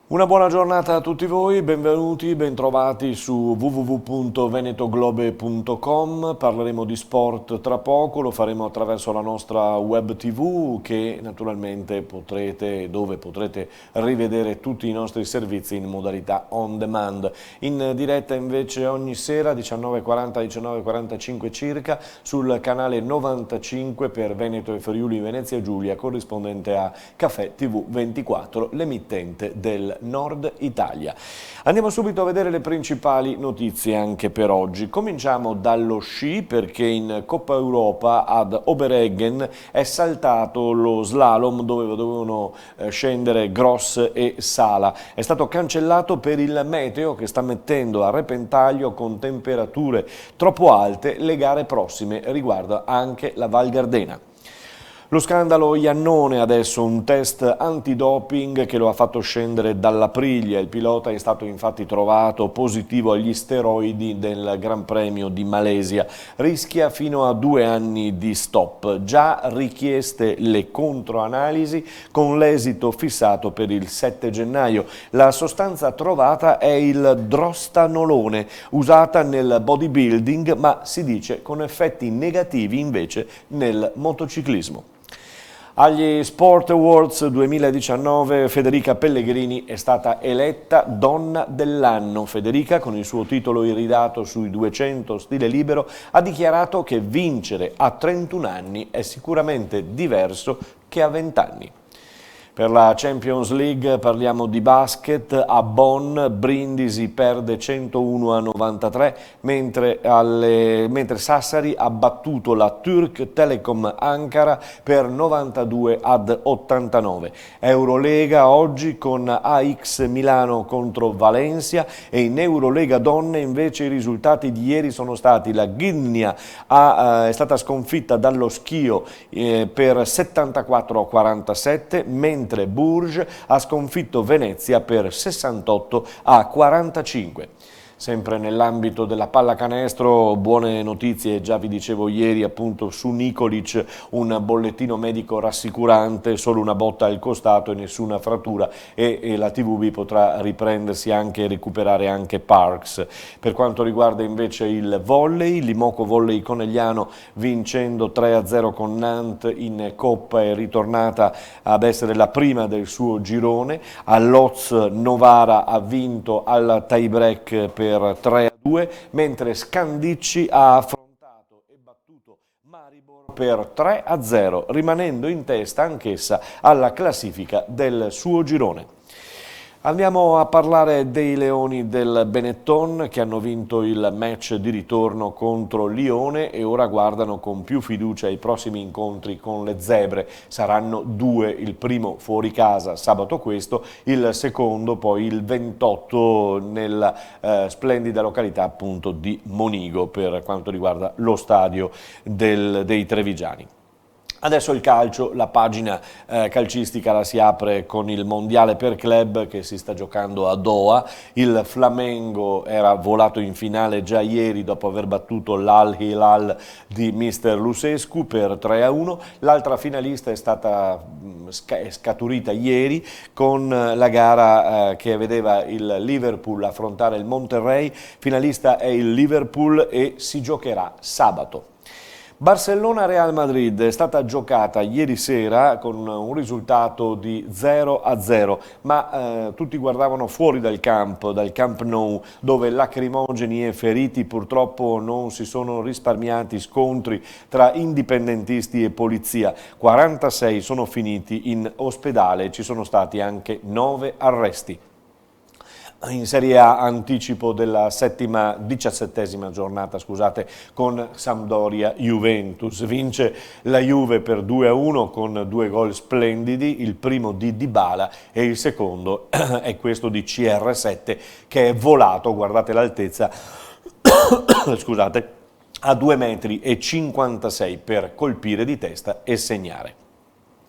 Una buona giornata a tutti voi, benvenuti, bentrovati su www.venetoglobe.com. Parleremo di sport tra poco, lo faremo attraverso la nostra web TV che naturalmente dove potrete rivedere tutti i nostri servizi in modalità on demand. In diretta invece ogni sera 19:40, 19:45 circa sul canale 95 per Veneto e Friuli Venezia Giulia, corrispondente a Caffè TV 24, l'emittente del Nord Italia. Andiamo subito a vedere le principali notizie anche per oggi. Cominciamo dallo sci perché in Coppa Europa ad Obereggen è saltato lo slalom dove dovevano scendere Gross e Sala. È stato cancellato per il meteo che sta mettendo a repentaglio con temperature troppo alte le gare prossime, riguarda anche la Val Gardena. Lo scandalo Iannone adesso, un test antidoping che lo ha fatto scendere dall'Aprilia. Il pilota è stato infatti trovato positivo agli steroidi del Gran Premio di Malesia. Rischia fino a 2 anni di stop. Già richieste le controanalisi con l'esito fissato per il 7 gennaio. La sostanza trovata è il drostanolone, usata nel bodybuilding, ma si dice con effetti negativi invece nel motociclismo. Agli Sport Awards 2019 Federica Pellegrini è stata eletta Donna dell'anno. Federica, con il suo titolo iridato sui 200 stile libero, ha dichiarato che vincere a 31 anni è sicuramente diverso che a 20 anni. Per la Champions League parliamo di basket. A Bonn Brindisi perde 101-93, mentre Sassari ha battuto la Türk Telekom Ankara per 92-89. Eurolega oggi con AX Milano contro Valencia, e in Eurolega Donne invece i risultati di ieri sono stati: la Gdynia è stata sconfitta dallo Schio per 74-47, mentre Bourges ha sconfitto Venezia per 68-45. Sempre nell'ambito della pallacanestro, buone notizie, già vi dicevo ieri appunto su Nikolic, un bollettino medico rassicurante, solo una botta al costato e nessuna frattura, e la TVB potrà riprendersi anche e recuperare anche Parks. Per quanto riguarda invece il volley, l'Imoco Volley Conegliano vincendo 3-0 con Nantes in Coppa è ritornata ad essere la prima del suo girone. All'Oz Novara ha vinto al tie break per 3-2, mentre Scandicci ha affrontato e battuto Maribor per 3-0, rimanendo in testa anch'essa alla classifica del suo girone. Andiamo a parlare dei Leoni del Benetton che hanno vinto il match di ritorno contro Lione e ora guardano con più fiducia i prossimi incontri con le Zebre. Saranno 2, il primo fuori casa sabato questo, il secondo poi il 28 nella splendida località appunto di Monigo per quanto riguarda lo stadio dei Trevigiani. Adesso il calcio, la pagina calcistica la si apre con il mondiale per club che si sta giocando a Doha. Il Flamengo era volato in finale già ieri dopo aver battuto l'Al Hilal di mister Lucescu per 3-1. L'altra finalista è stata scaturita ieri con la gara che vedeva il Liverpool affrontare il Monterrey. Finalista è il Liverpool e si giocherà sabato. Barcellona-Real Madrid è stata giocata ieri sera con un risultato di 0-0, ma tutti guardavano fuori dal Camp Nou, dove lacrimogeni e feriti purtroppo non si sono risparmiati scontri tra indipendentisti e polizia. 46 sono finiti in ospedale, ci sono stati anche 9 arresti. In Serie A anticipo della 17ª giornata, con Sampdoria-Juventus. Vince la Juve per 2-1 con 2 gol splendidi, il primo di Dybala e il secondo è questo di CR7 che è volato, guardate l'altezza, a 2,56 m per colpire di testa e segnare.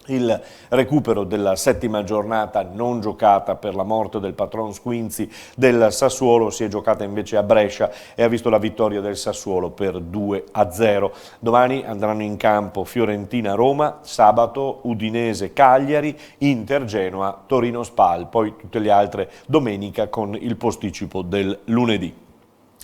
Il recupero della 7ª giornata non giocata per la morte del patron Squinzi del Sassuolo si è giocata invece a Brescia e ha visto la vittoria del Sassuolo per 2-0. Domani andranno in campo Fiorentina-Roma, sabato Udinese-Cagliari, Inter-Genoa, Torino-Spal, poi tutte le altre domenica con il posticipo del lunedì.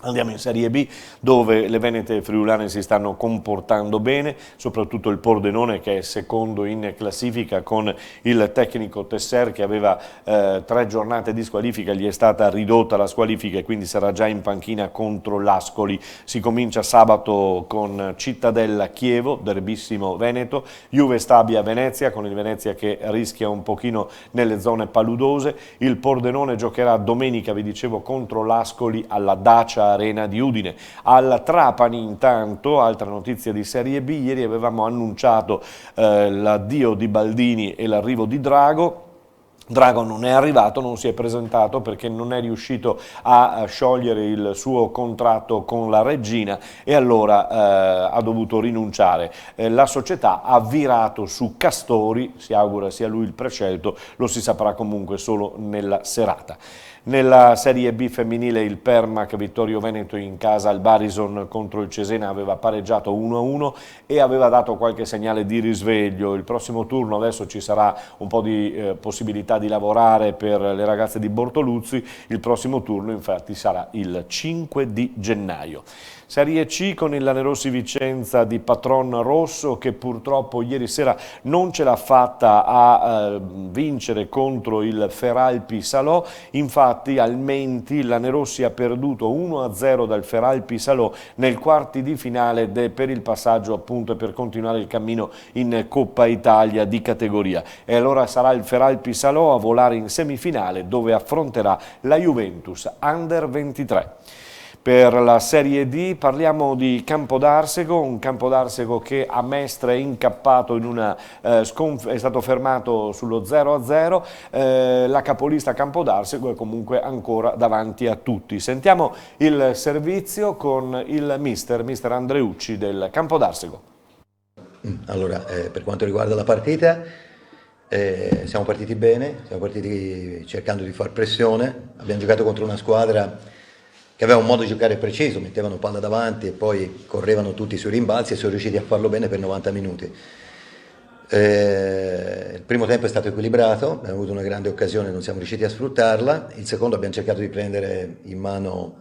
Andiamo in Serie B, dove le venete friulane si stanno comportando bene, soprattutto il Pordenone che è secondo in classifica con il tecnico Tesser che aveva 3 giornate di squalifica, gli è stata ridotta la squalifica e quindi sarà già in panchina contro l'Ascoli. Si comincia sabato con Cittadella Chievo, derbissimo veneto, Juve Stabia Venezia, con il Venezia che rischia un pochino nelle zone paludose. Il Pordenone giocherà domenica, vi dicevo, contro l'Ascoli alla Dacia Arena di Udine. Al Trapani intanto, altra notizia di Serie B, ieri avevamo annunciato l'addio di Baldini e l'arrivo di Drago. Drago non è arrivato, non si è presentato perché non è riuscito a sciogliere il suo contratto con la Reggina e allora ha dovuto rinunciare. La società ha virato su Castori, si augura sia lui il prescelto, lo si saprà comunque solo nella serata. Nella Serie B femminile il Permac Vittorio Veneto in casa al Barison contro il Cesena aveva pareggiato 1-1 e aveva dato qualche segnale di risveglio. Il prossimo turno adesso ci sarà un po' di possibilità di lavorare per le ragazze di Bortoluzzi, il prossimo turno infatti sarà il 5 di gennaio. Serie C con il Lanerossi Vicenza di Patron Rosso che purtroppo ieri sera non ce l'ha fatta a vincere contro il Feralpi Salò, infatti al Menti il Lanerossi ha perduto 1-0 dal Feralpi Salò nel quarti di finale per il passaggio appunto e per continuare il cammino in Coppa Italia di categoria e allora sarà il Feralpi Salò a volare in semifinale dove affronterà la Juventus Under 23. Per la Serie D parliamo di Campodarsego, un Campodarsego che a Mestre è incappato in una è stato fermato sullo 0-0, la capolista Campodarsego è comunque ancora davanti a tutti. Sentiamo il servizio con il mister Andreucci del Campodarsego. Allora, per quanto riguarda la partita, siamo partiti bene, siamo partiti cercando di far pressione, abbiamo giocato contro una squadra che aveva un modo di giocare preciso, mettevano palla davanti e poi correvano tutti sui rimbalzi e sono riusciti a farlo bene per 90 minuti. Il primo tempo è stato equilibrato, abbiamo avuto una grande occasione, non siamo riusciti a sfruttarla. Il secondo abbiamo cercato di prendere in mano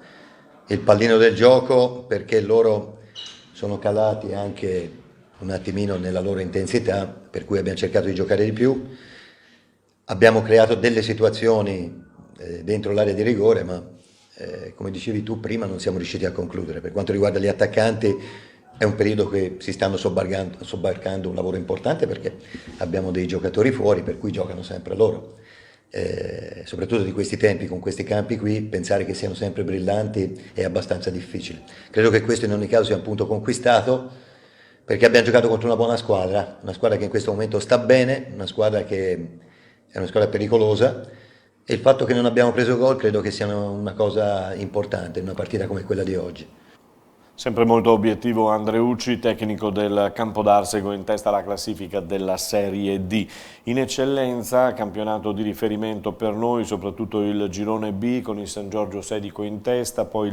il pallino del gioco perché loro sono calati anche un attimino nella loro intensità, per cui abbiamo cercato di giocare di più. Abbiamo creato delle situazioni dentro l'area di rigore, ma come dicevi tu prima non siamo riusciti a concludere. Per quanto riguarda gli attaccanti è un periodo che si stanno sobbarcando un lavoro importante perché abbiamo dei giocatori fuori per cui giocano sempre loro. Soprattutto di questi tempi, con questi campi qui, pensare che siano sempre brillanti è abbastanza difficile. Credo che questo in ogni caso sia un punto conquistato perché abbiamo giocato contro una squadra che in questo momento sta bene, una squadra che è una squadra pericolosa. E il fatto che non abbiamo preso gol credo che sia una cosa importante in una partita come quella di oggi. Sempre molto obiettivo Andreucci, tecnico del Campodarsego in testa alla classifica della Serie D. In eccellenza, campionato di riferimento per noi, soprattutto il girone B con il San Giorgio Sedico in testa, poi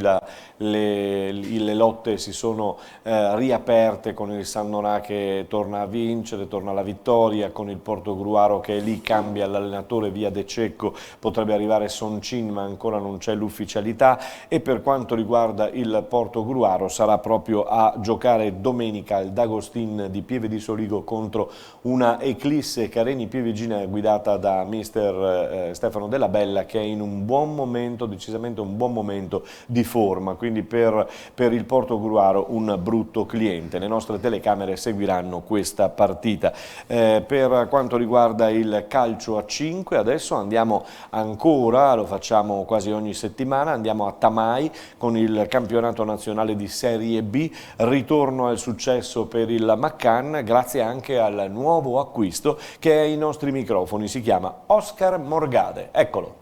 le lotte si sono riaperte con il San Norà che torna a vincere, torna alla vittoria, con il Portogruaro che è lì, cambia l'allenatore via De Cecco, potrebbe arrivare Soncin ma ancora non c'è l'ufficialità e per quanto riguarda il Portogruaro sarà proprio a giocare domenica al D'Agostin di Pieve di Soligo contro una Eclisse Careni Pievigina guidata da mister Stefano Della Bella che è in un buon momento, decisamente un buon momento di forma, quindi per il Portogruaro un brutto cliente. Le nostre telecamere seguiranno questa partita. Per quanto riguarda il calcio a 5 adesso andiamo ancora, lo facciamo quasi ogni settimana, andiamo a Tamai con il campionato nazionale di Serie B, ritorno al successo per il Maccan grazie anche al nuovo acquisto che è ai nostri microfoni, si chiama Oscar Morgade, eccolo.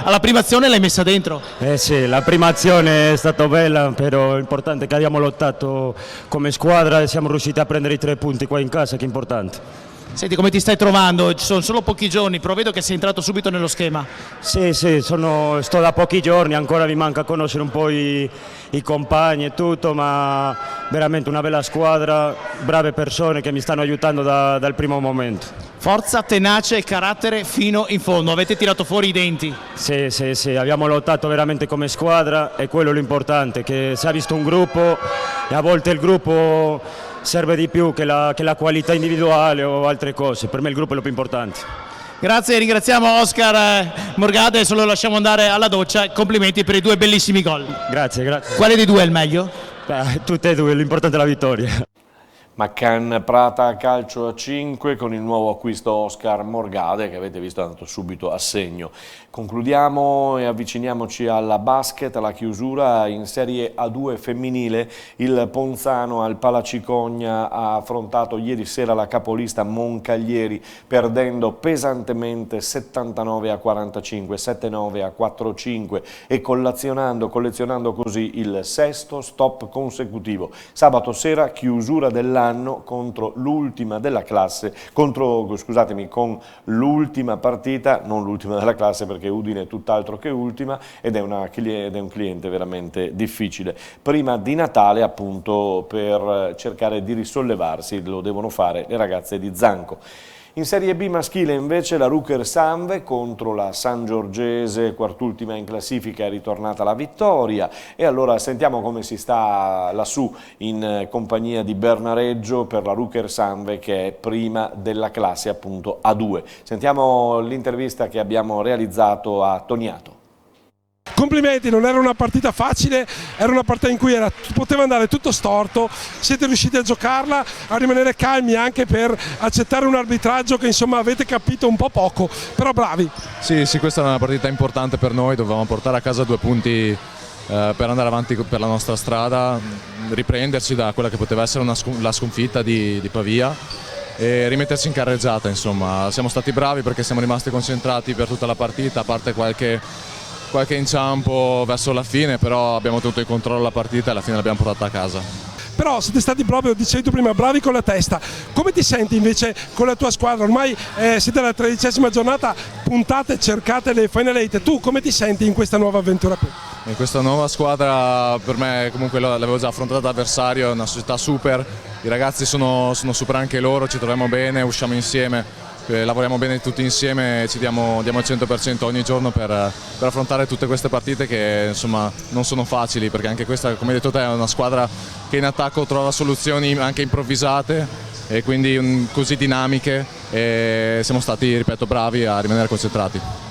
Alla prima azione l'hai messa dentro? Sì, la prima azione è stata bella, però è importante che abbiamo lottato come squadra e siamo riusciti a prendere i 3 punti qua in casa, che è importante. Senti, come ti stai trovando? Ci sono solo pochi giorni, però vedo che sei entrato subito nello schema. Sì, sto da pochi giorni, ancora mi manca conoscere un po' i compagni e tutto, ma veramente una bella squadra, brave persone che mi stanno aiutando dal primo momento. Forza, tenace e carattere fino in fondo, avete tirato fuori i denti. Sì, abbiamo lottato veramente come squadra e quello è l'importante, che si è visto un gruppo e a volte il gruppo serve di più che la qualità individuale o altre cose, per me il gruppo è lo più importante. Grazie, ringraziamo Oscar Morgade, adesso lo lasciamo andare alla doccia, complimenti per i 2 bellissimi gol. Grazie. Quale dei 2 è il meglio? Tutte e due, l'importante è la vittoria. Maccan Prata calcio a 5 con il nuovo acquisto Oscar Morgade che avete visto è andato subito a segno. Concludiamo e avviciniamoci alla basket, alla chiusura in Serie A2 femminile. Il Ponzano al Palacicogna ha affrontato ieri sera la capolista Moncaglieri perdendo pesantemente 79-45, 7-9-4-5 e collezionando così il 6° stop consecutivo. Sabato sera chiusura dell'anno contro l'ultima della classe, con l'ultima partita, non l'ultima della classe perché Udine è tutt'altro che ultima ed è un cliente veramente difficile. Prima di Natale appunto per cercare di risollevarsi lo devono fare le ragazze di Zanco. In Serie B maschile invece la Ruker Sanve contro la Sangiorgese, quart'ultima in classifica, è ritornata la vittoria e allora sentiamo come si sta lassù in compagnia di Bernareggio per la Ruker Sanve che è prima della classe appunto A2. Sentiamo l'intervista che abbiamo realizzato a Toniato. Complimenti, non era una partita facile, era una partita in cui poteva andare tutto storto, siete riusciti a giocarla, a rimanere calmi anche per accettare un arbitraggio che insomma avete capito un po' poco, però bravi. Sì, questa era una partita importante per noi, dovevamo portare a casa 2 punti per andare avanti per la nostra strada, riprenderci da quella che poteva essere la sconfitta di Pavia e rimetterci in carreggiata, insomma. Siamo stati bravi perché siamo rimasti concentrati per tutta la partita, a parte qualche inciampo verso la fine, però abbiamo tenuto in controllo la partita e alla fine l'abbiamo portata a casa. Però siete stati proprio, dicevi tu prima, bravi con la testa. Come ti senti invece con la tua squadra? Ormai siete alla 13ª giornata, puntate, cercate le Final 8. Tu come ti senti in questa nuova avventura qui? In questa nuova squadra per me comunque l'avevo già affrontata da avversario, è una società super, i ragazzi sono super anche loro, ci troviamo bene, usciamo insieme. Lavoriamo bene tutti insieme e ci diamo il 100% ogni giorno per affrontare tutte queste partite che insomma non sono facili, perché anche questa, come hai detto te, è una squadra che in attacco trova soluzioni anche improvvisate e quindi così dinamiche e siamo stati, ripeto, bravi a rimanere concentrati.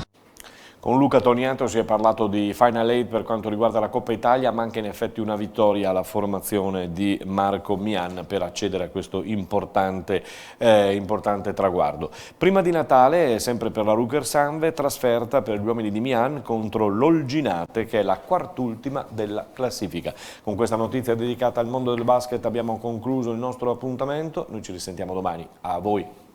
Con Luca Toniato si è parlato di Final 8 per quanto riguarda la Coppa Italia, ma anche in effetti una vittoria alla formazione di Marco Mian per accedere a questo importante traguardo. Prima di Natale, sempre per la Ruker Sanve, trasferta per gli uomini di Mian contro l'Olginate, che è la quart'ultima della classifica. Con questa notizia dedicata al mondo del basket abbiamo concluso il nostro appuntamento, noi ci risentiamo domani. A voi!